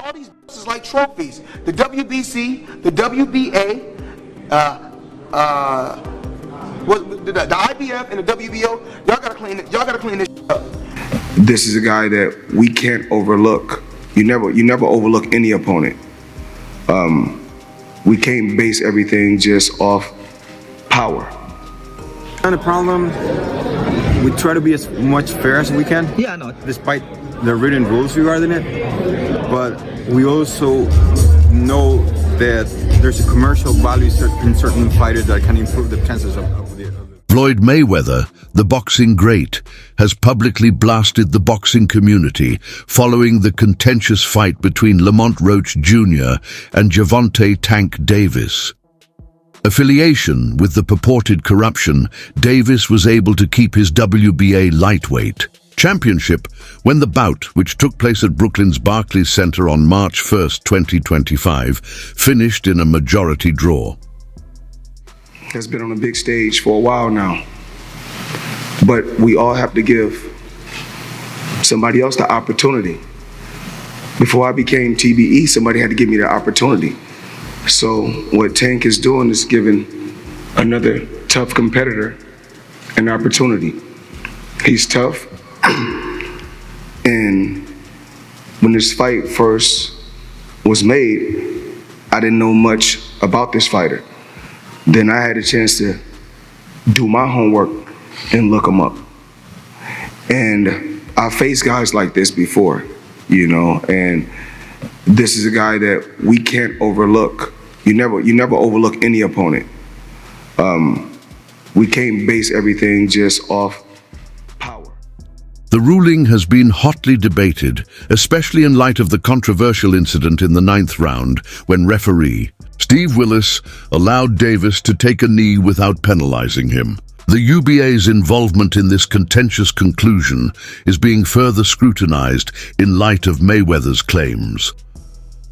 All these is like trophies. The WBC, the WBA, the IBF and the WBO. Y'all gotta clean it. Y'all gotta clean this up. This is a guy that we can't overlook. You never overlook any opponent. We can't base everything just off power. And the problem, we try to be as much fair as we can. Yeah, I know. Despite the written rules regarding it, but we also know that there's a commercial value in certain fighters that can improve the chances of the. Floyd Mayweather, the boxing great, has publicly blasted the boxing community following the contentious fight between Lamont Roach Jr. and Gervonta "Tank" Davis. Affiliation with the purported corruption, Davis was able to keep his WBA lightweight championship when the bout, which took place at Brooklyn's Barclays Center on March 1, 2025, finished in a majority draw. Has been on a big stage for a while now, but we all have to give somebody else the opportunity. Before I became TBE, somebody had to give me the opportunity. So what Tank is doing is giving another tough competitor an opportunity. He's tough, and when this fight first was made, I didn't know much about this fighter. Then I had a chance to do my homework and look him up. And I faced guys like this before, and this is a guy that we can't overlook. You never overlook any opponent. We can't base everything just off power. The ruling has been hotly debated, especially in light of the controversial incident in the 9th round when referee Steve Willis allowed Davis to take a knee without penalizing him. The WBA's involvement in this contentious conclusion is being further scrutinized in light of Mayweather's claims.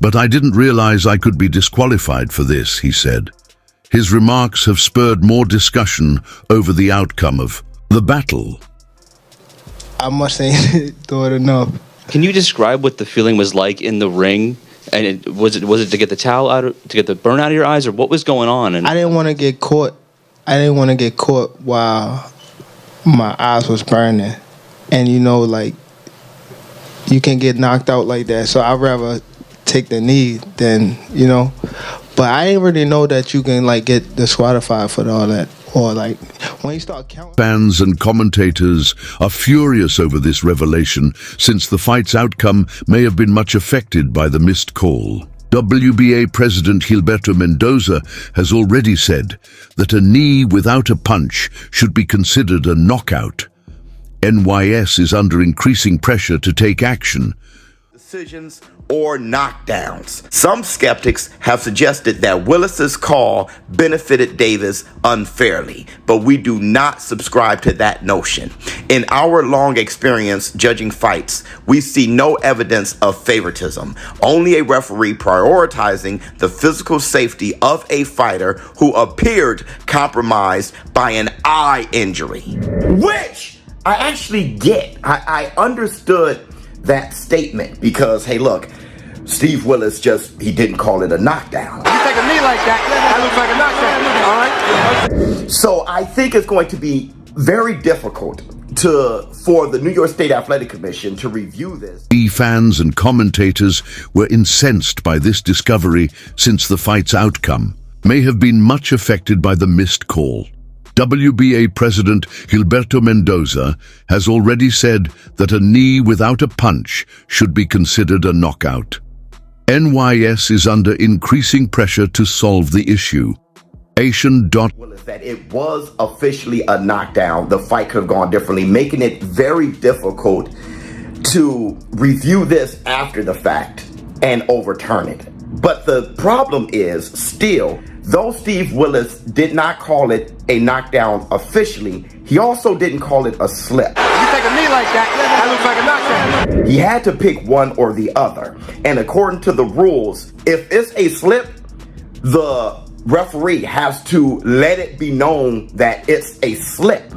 "But I didn't realize I could be disqualified for this," he said. His remarks have spurred more discussion over the outcome of the battle. I must ain't do it enough. Can you describe what the feeling was like in the ring? And was it to get the towel out, to get the burn out of your eyes, or what was going on? And I didn't want to get caught. I didn't want to get caught while my eyes was burning, and you can get knocked out like that. So I'd rather take the knee than But I didn't really know that you can get disqualified for all that. Or when you start counting. Fans and commentators are furious over this revelation, since the fight's outcome may have been much affected by the missed call. WBA President Gilberto Mendoza has already said that a knee without a punch should be considered a knockout. NYS is under increasing pressure to take action. Decisions or knockdowns. Some skeptics have suggested that Willis's call benefited Davis unfairly, but we do not subscribe to that notion. In our long experience judging fights, we see no evidence of favoritism, only a referee prioritizing the physical safety of a fighter who appeared compromised by an eye injury, which I actually get. I understood that statement because, hey, look, Steve Willis he didn't call it a knockdown. You take a knee like that looks like a knockdown, all right? So I think it's going to be very difficult for the New York State Athletic Commission to review this. Fans and commentators were incensed by this discovery, since the fight's outcome may have been much affected by the missed call. WBA President Gilberto Mendoza has already said that a knee without a punch should be considered a knockout. NYS is under increasing pressure to solve the issue. That it was officially a knockdown. The fight could have gone differently, making it very difficult to review this after the fact and overturn it. But the problem is still, though Steve Willis did not call it a knockdown officially, he also didn't call it a slip. You take a knee like that looks like a knockdown. He had to pick one or the other. And according to the rules, if it's a slip, the referee has to let it be known that it's a slip.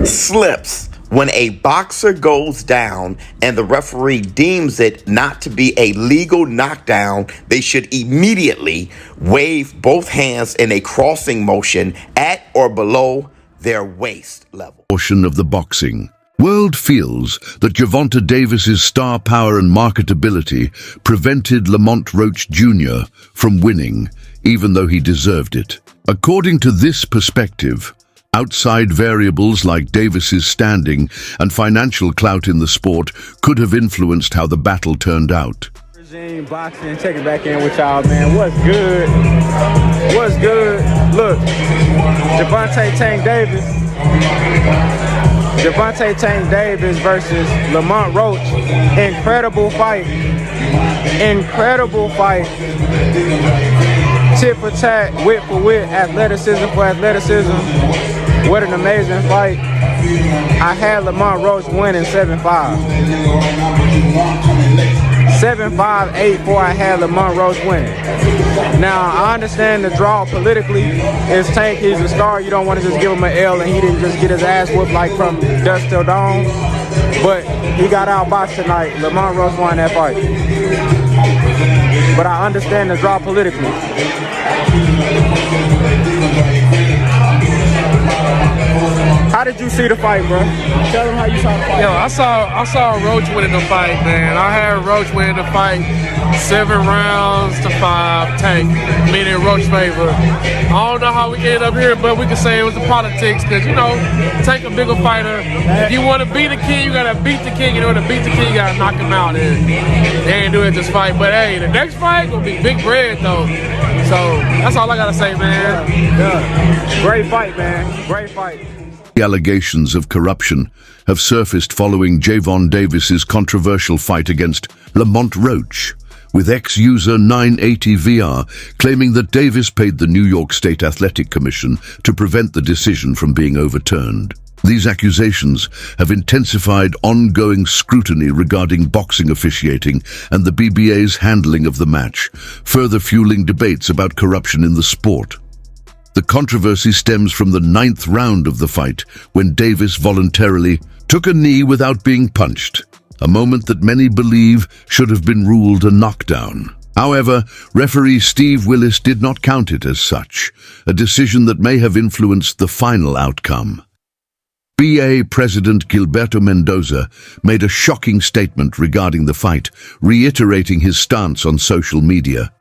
Slips When a boxer goes down and the referee deems it not to be a legal knockdown, they should immediately wave both hands in a crossing motion at or below their waist level. Portion of the boxing world feels that Gervonta Davis's star power and marketability prevented Lamont Roach Jr. from winning, even though he deserved it. According to this perspective, outside variables like Davis's standing and financial clout in the sport could have influenced how the battle turned out. Regime boxing, check it back in with y'all, man. What's good? What's good? Look, Gervonta Tank Davis versus Lamont Roach. Incredible fight. Incredible fight. Tit for tat, wit for wit, athleticism for athleticism. What an amazing fight. I had Lamont Roach winning 7-5. 7-5, 8-4, I had Lamont Roach winning. Now, I understand the draw politically. It's Tank, he's a star. You don't want to just give him an L and he didn't just get his ass whooped like from dusk till dawn. But he got outboxed tonight. Lamont Roach won that fight. But I understand the draw politically. How did you see the fight, bro? Tell them how you saw the fight. Yo, I saw Roach winning the fight, man. I had Roach winning the fight 7 rounds to 5, Tank, meaning Roach favor. I don't know how we ended up here, but we can say it was the politics, because, you know, Tank a bigger fighter. If you want to beat the king, you got to beat the king. In order to beat the king, you got to knock him out. And they ain't doing this fight. But, hey, the next fight going to be big bread, though. So, that's all I got to say, man. Yeah. Great fight, man. Great fight. Allegations of corruption have surfaced following Gervonta Davis's controversial fight against Lamont Roach, with ex-user 980VR claiming that Davis paid the New York State Athletic Commission to prevent the decision from being overturned. These accusations have intensified ongoing scrutiny regarding boxing officiating and the BBA's handling of the match, further fueling debates about corruption in the sport. The controversy stems from the 9th round of the fight, when Davis voluntarily took a knee without being punched, a moment that many believe should have been ruled a knockdown. However, referee Steve Willis did not count it as such, a decision that may have influenced the final outcome. BA President Gilberto Mendoza made a shocking statement regarding the fight, reiterating his stance on social media.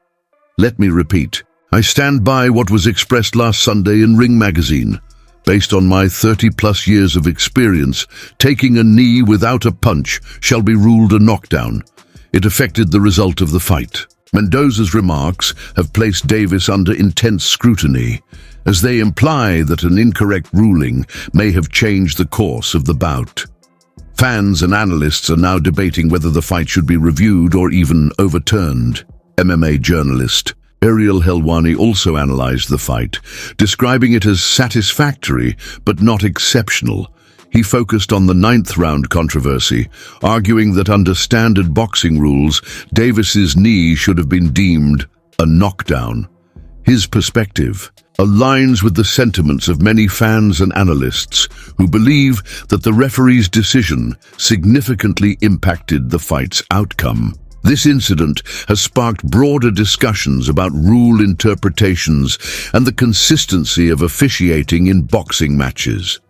Let me repeat. I stand by what was expressed last Sunday in Ring magazine. Based on my 30-plus years of experience, taking a knee without a punch shall be ruled a knockdown. It affected the result of the fight. Mendoza's remarks have placed Davis under intense scrutiny, as they imply that an incorrect ruling may have changed the course of the bout. Fans and analysts are now debating whether the fight should be reviewed or even overturned. MMA journalist Ariel Helwani also analyzed the fight, describing it as satisfactory but not exceptional. He focused on the 9th round controversy, arguing that under standard boxing rules, Davis's knee should have been deemed a knockdown. His perspective aligns with the sentiments of many fans and analysts who believe that the referee's decision significantly impacted the fight's outcome. This incident has sparked broader discussions about rule interpretations and the consistency of officiating in boxing matches.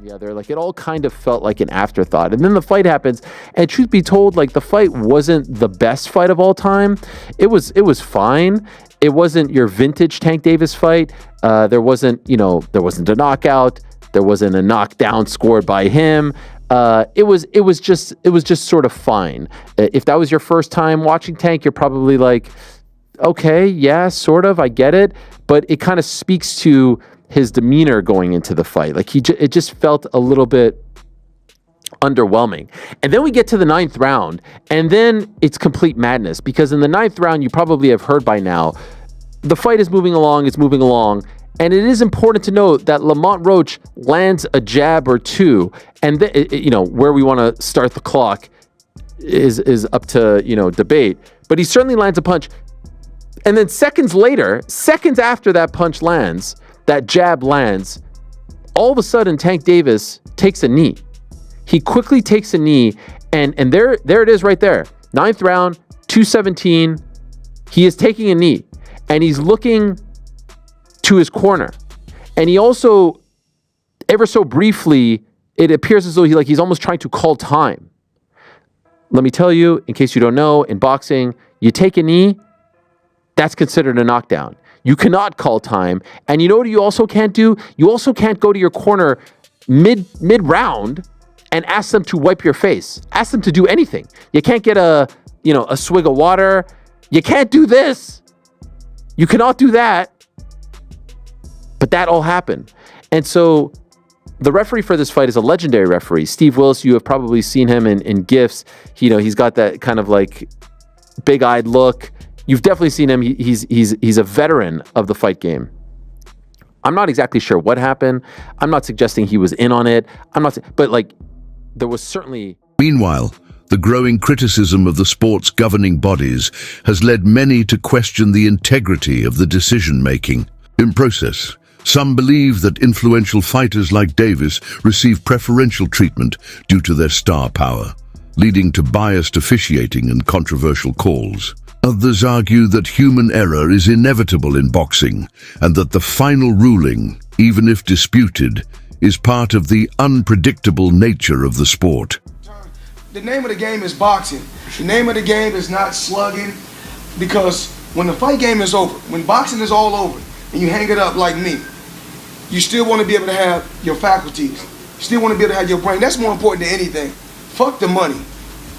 The other, like, it all kind of felt like an afterthought. And then the fight happens, and truth be told, like, the fight wasn't the best fight of all time. It was fine. It wasn't your vintage Tank Davis fight. There wasn't a knockout. There wasn't a knockdown scored by him. It was just sort of fine. If that was your first time watching Tank, you're probably like, okay, yeah, sort of, I get it. But it kind of speaks to his demeanor going into the fight. Like, it just felt a little bit underwhelming. And then we get to the 9th round, and then it's complete madness, because in the 9th round, you probably have heard by now, the fight is moving along, and it is important to note that Lamont Roach lands a jab or two, and where we want to start the clock is up to debate, but he certainly lands a punch. And then seconds after that punch lands, that jab lands, all of a sudden Tank Davis takes a knee. He quickly takes a knee, and there it is right there. 9th round, 217. He is taking a knee, and he's looking to his corner. And he also, ever so briefly, it appears as though he's almost trying to call time. Let me tell you, in case you don't know, in boxing, you take a knee, that's considered a knockdown. You cannot call time. And you know what you also can't do? You also can't go to your corner mid-round and ask them to wipe your face. Ask them to do anything. You can't get a swig of water. You can't do this. You cannot do that. But that all happened. And so the referee for this fight is a legendary referee. Steve Willis, you have probably seen him in GIFs. He's got that kind of like big-eyed look. You've definitely seen him. He's a veteran of the fight game. I'm not exactly sure what happened. I'm not suggesting he was in on it. But like, there was certainly... Meanwhile, the growing criticism of the sport's governing bodies has led many to question the integrity of the decision-making. In process, some believe that influential fighters like Davis receive preferential treatment due to their star power, leading to biased officiating and controversial calls. Others argue that human error is inevitable in boxing, and that the final ruling, even if disputed, is part of the unpredictable nature of the sport. The name of the game is boxing. The name of the game is not slugging, because when the fight game is over, when boxing is all over, and you hang it up like me, you still want to be able to have your faculties. You still want to be able to have your brain. That's more important than anything. Fuck the money.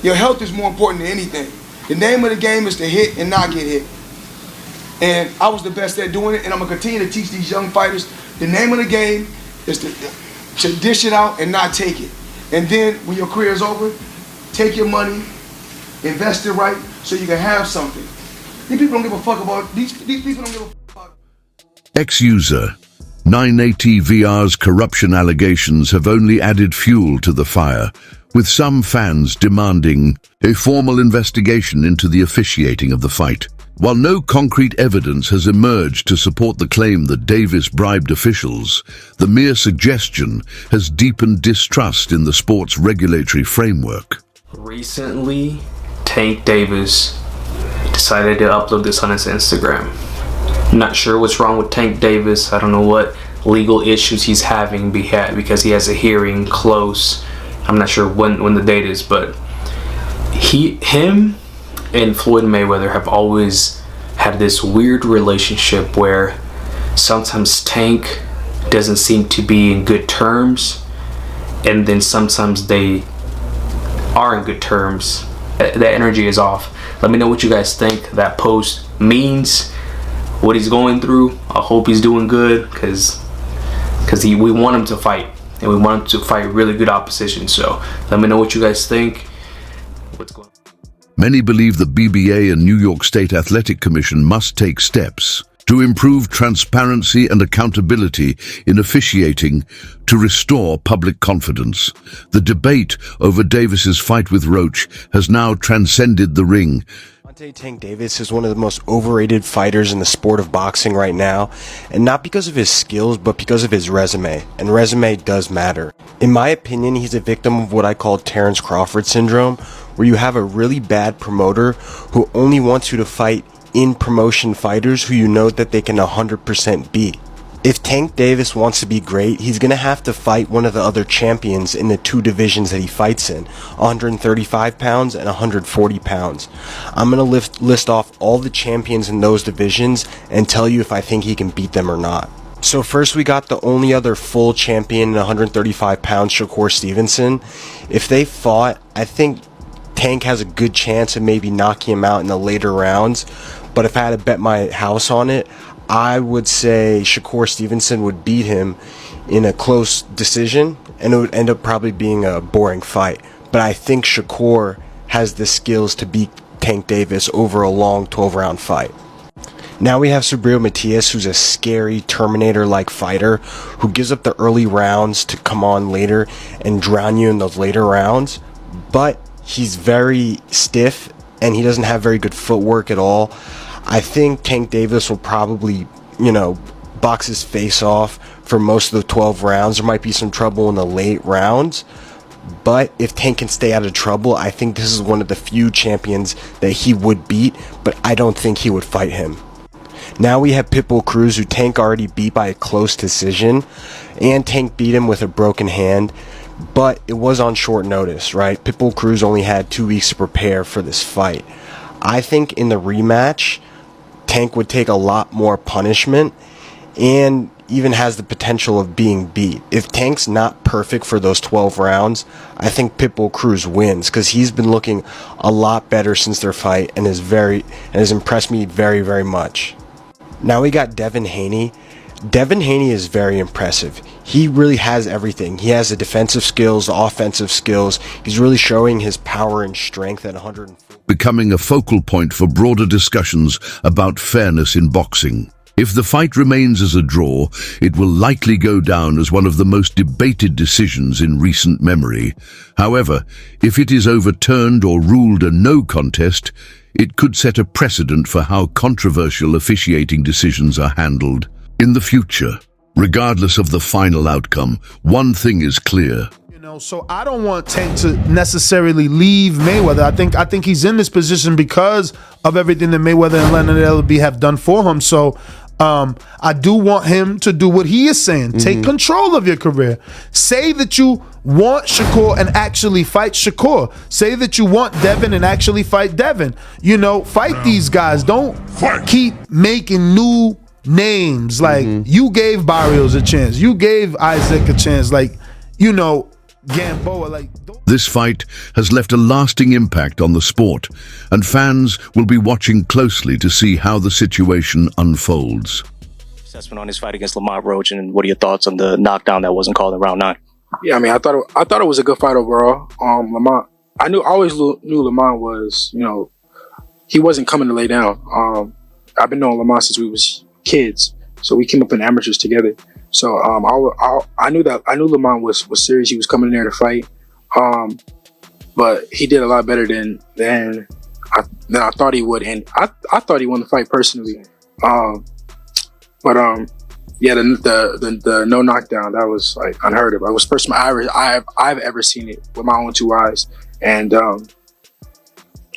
Your health is more important than anything. The name of the game is to hit and not get hit. And I was the best at doing it, and I'm going to continue to teach these young fighters. The name of the game is to dish it out and not take it. And then when your career is over, take your money, invest it right, so you can have something. These people don't give a fuck about, these people don't give a fuck. Ex-user 980VR's corruption allegations have only added fuel to the fire, with some fans demanding a formal investigation into the officiating of the fight. While no concrete evidence has emerged to support the claim that Davis bribed officials, the mere suggestion has deepened distrust in the sport's regulatory framework. Recently, Tank Davis decided to upload this on his Instagram. I'm not sure what's wrong with Tank Davis. I don't know what legal issues he's having because he has a hearing close. I'm not sure when the date is, but him and Floyd Mayweather have always had this weird relationship where sometimes Tank doesn't seem to be in good terms, and then sometimes they are in good terms. The energy is off. Let me know what you guys think that post means, what he's going through. I hope he's doing good, because we want him to fight, and we want him to fight really good opposition. So let me know what you guys think. What's going on? Many believe the BBA and New York State Athletic Commission must take steps to improve transparency and accountability in officiating to restore public confidence. The debate over Davis's fight with Roach has now transcended the ring. Tank Davis is one of the most overrated fighters in the sport of boxing right now, and not because of his skills, but because of his resume, and resume does matter. In my opinion, he's a victim of what I call Terrence Crawford syndrome, where you have a really bad promoter who only wants you to fight in promotion fighters who you know that they can 100% beat. If Tank Davis wants to be great, he's going to have to fight one of the other champions in the two divisions that he fights in, 135 pounds and 140 pounds. I'm going to list off all the champions in those divisions and tell you if I think he can beat them or not. So first we got the only other full champion in 135 pounds, Shakur Stevenson. If they fought, I think Tank has a good chance of maybe knocking him out in the later rounds. But if I had to bet my house on it, I would say Shakur Stevenson would beat him in a close decision, and it would end up probably being a boring fight. But I think Shakur has the skills to beat Tank Davis over a long 12-round fight. Now we have Subriel Matias, who's a scary Terminator-like fighter who gives up the early rounds to come on later and drown you in those later rounds. But he's very stiff, and he doesn't have very good footwork at all. I think Tank Davis will probably, box his face off for most of the 12 rounds. There might be some trouble in the late rounds, But if Tank can stay out of trouble, I think this is one of the few champions that he would beat, but I don't think he would fight him. Now we have Pitbull Cruz, who Tank already beat by a close decision, and Tank beat him with a broken hand, but it was on short notice, right? Pitbull Cruz only had 2 weeks to prepare for this fight. I think in the rematch, Tank would take a lot more punishment and even has the potential of being beat. If Tank's not perfect for those 12 rounds, I think Pitbull Cruz wins, because he's been looking a lot better since their fight and has impressed me very, very much. Now we got Devin Haney. Devin Haney is very impressive. He really has everything. He has the defensive skills, the offensive skills. He's really showing his power and strength at 140. Becoming a focal point for broader discussions about fairness in boxing. If the fight remains as a draw, it will likely go down as one of the most debated decisions in recent memory. However, if it is overturned or ruled a no contest, it could set a precedent for how controversial officiating decisions are handled in the future. Regardless of the final outcome, one thing is clear. So I don't want Tank to necessarily leave Mayweather. I think he's in this position because of everything that Mayweather and Leonard Ellerbe have done for him. So I do want him to do what he is saying. Take control of your career. Say that you want Shakur and actually fight Shakur. Say that you want Devin and actually fight Devin. You know, fight these guys. Don't keep making new names. Like, you gave Barrios a chance. You gave Isaac a chance. Like, you know, Gamboa, like. This fight has left a lasting impact on the sport, and fans will be watching closely to see how the situation unfolds. Assessment on his fight against Lamont Roach, and what are your thoughts on the knockdown that wasn't called in round 9? Yeah, I mean, I thought it was a good fight overall. Lamont, I always knew Lamont was, you know, he wasn't coming to lay down. I've been knowing Lamont since we was kids, so we came up in amateurs together. So I knew Lamont was serious. He was coming in there to fight, but he did a lot better than I thought he would, and I thought he won the fight personally. Yeah, the no knockdown, that was like unheard of. It was the first time I've ever seen it with my own 2 eyes, and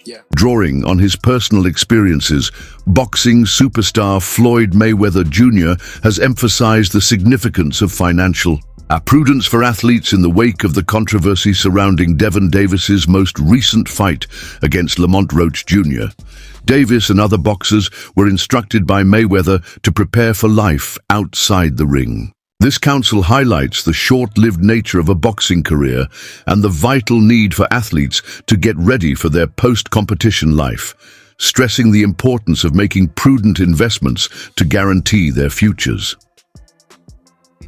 yeah. Drawing on his personal experiences, boxing superstar Floyd Mayweather Jr. has emphasized the significance of financial prudence for athletes in the wake of the controversy surrounding Devin Davis's most recent fight against Lamont Roach Jr. Davis and other boxers were instructed by Mayweather to prepare for life outside the ring. This counsel highlights the short-lived nature of a boxing career and the vital need for athletes to get ready for their post-competition life, stressing the importance of making prudent investments to guarantee their futures.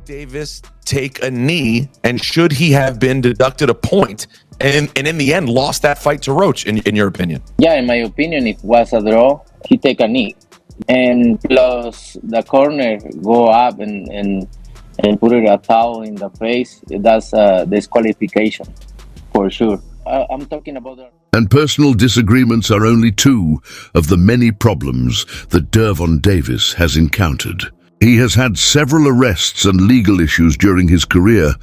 Davis take a knee, and should he have been deducted a point and in the end lost that fight to Roach, in your opinion? Yeah, in my opinion, if it was a draw, he take a knee. And plus the corner go up and put it a towel in the face, that's a disqualification for sure. I'm talking about the... And personal disagreements are only 2 of the many problems that Gervonta Davis has encountered. He has had several arrests and legal issues during his career,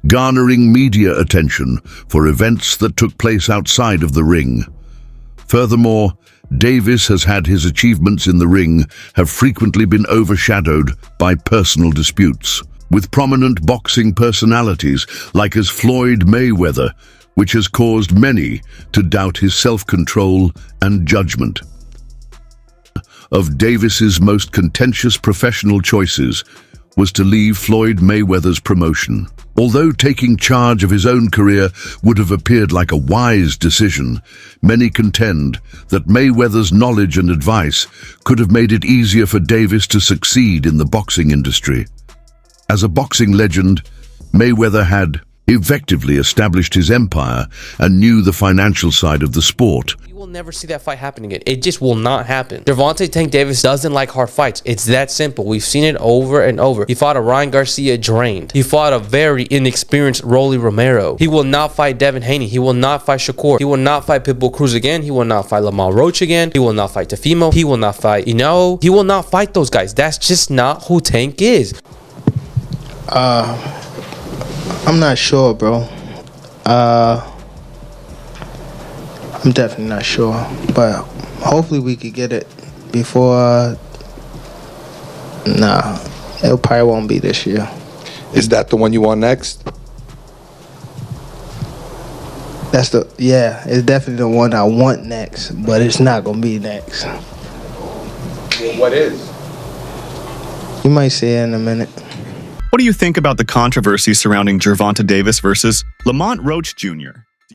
garnering media attention for events that took place outside of the ring. Furthermore, Davis has had his achievements in the ring have frequently been overshadowed by personal disputes with prominent boxing personalities like as Floyd Mayweather, which has caused many to doubt his self-control and judgment. Of Davis's most contentious professional choices was to leave Floyd Mayweather's promotion. Although taking charge of his own career would have appeared like a wise decision, many contend that Mayweather's knowledge and advice could have made it easier for Davis to succeed in the boxing industry. As a boxing legend, Mayweather had effectively established his empire and knew the financial side of the sport. You will never see that fight happen again. It just will not happen. Gervonta Tank Davis doesn't like hard fights. It's that simple. We've seen it over and over. He fought a Ryan Garcia drained. He fought a very inexperienced Rolly Romero. He will not fight Devin Haney. He will not fight Shakur. He will not fight Pitbull Cruz again. He will not fight Lamont Roach again. He will not fight Tefimo. He will not fight, he will not fight those guys. That's just not who Tank is. I'm not sure, bro. I'm definitely not sure, but hopefully we could get it before. Nah, it probably won't be this year. Is that the one you want next? It's definitely the one I want next, but it's not gonna be next. What is? You might see it in a minute. What do you think about the controversy surrounding Gervonta Davis versus Lamont Roach Jr.?